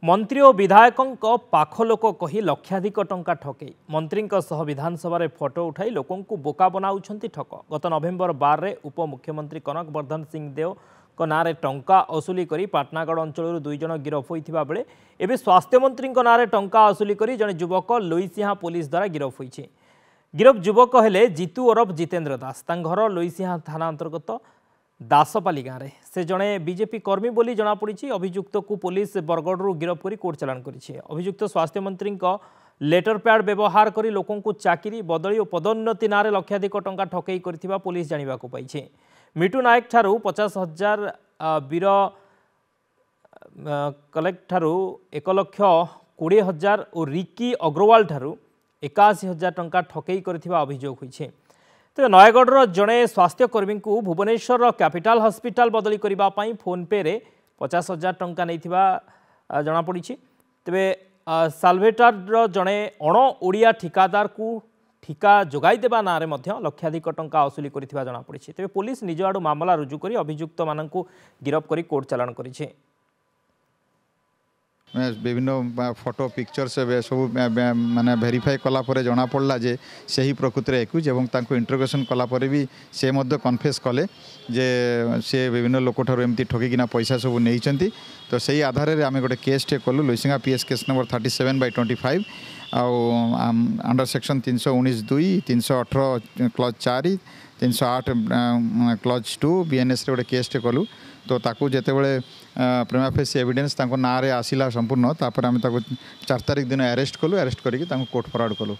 मंत्री और विधायकों पाख लोक कही लक्षाधिक टंका ठकई मंत्री विधानसभा रे फोटो उठाई लोकों को बोका बनाउछंती ठक। गत नवेम्बर 12 रे उपमुख्यमंत्री कनक वर्धन सिंह देव नारे टंका असुली करी पाटनागढ़ अंचल 2 जन गिरफ होइथिबा बेले एबे स्वास्थ्य मंत्री नारे टंका असुली करी जने युवक लोईसिहा पुलिस द्वारा गिरफ होइछे। गिरफ युवक हेले जीतू ओरफ जितेंद्र दास। घर लोईसिहा थाना अंतर्गत दासपाली गाँव में से जड़े बीजेपी कर्मी बोली जनापड़ी। अभियुक्त को पुलिस बरगढ़ गिरफ कर कोर्ट चालान कर। अभियुक्त स्वास्थ्य मंत्री लेटर पैड व्यवहार कर लोकों को चाकरी बदली और पदोन्नति नारे लक्षाधिक टंका ठकई कर पुलिस जाना पाई। मिटू नायक ठारू 50,000 वीर कलेक्ट ठारू 1,20,000 और रिकी अग्रवाल ठारू 81,000 टंका ठकई कर अभियोग होइछे। तो नयगढ़ जड़े स्वास्थ्यकर्मी को भुवनेश्वर कैपिटल हॉस्पिटल बदली करने फोन पे रे 50,000 टंका नहीं जनापड़ी। तेरे साल्वेटर जड़े अण ओडिया ठिकादार को ठिका जोगाई देवा ना लक्षाधिक टंका असुली कर जनापड़ी। तेरे पुलिस निज आड़ मामला रुजु कर अभियुक्त मान गिरफ कर कोर्ट चालान कर। विभिन्न फोटो पिक्चर से सब माने वेरीफाई कला परे जना पड़ला जे सही प्रकृति रे एक्यूज एवं तांको इंटरोगेशन कला परे भी से मध्य कन्फेस कले जे से विभिन्न लोक ठार एमती ठकिकिना पैसा सब नहीं। तो सही आधार रे आमे गोटे केस टे कलु Loisinga PS case number 37/25 under section 319(2) 318 clause 4 308 clause 2 BNS रे गोटे केस टे कलु। तो ताकू जेते बळे प्रेमा फेसी एविडेंस तांको ना रे आसिला संपूर्ण तापर आमे ताको 4 तारिख दिन अरेस्ट कलु। अरेस्ट करिक तांको कोर्ट फरवर्ड कलु।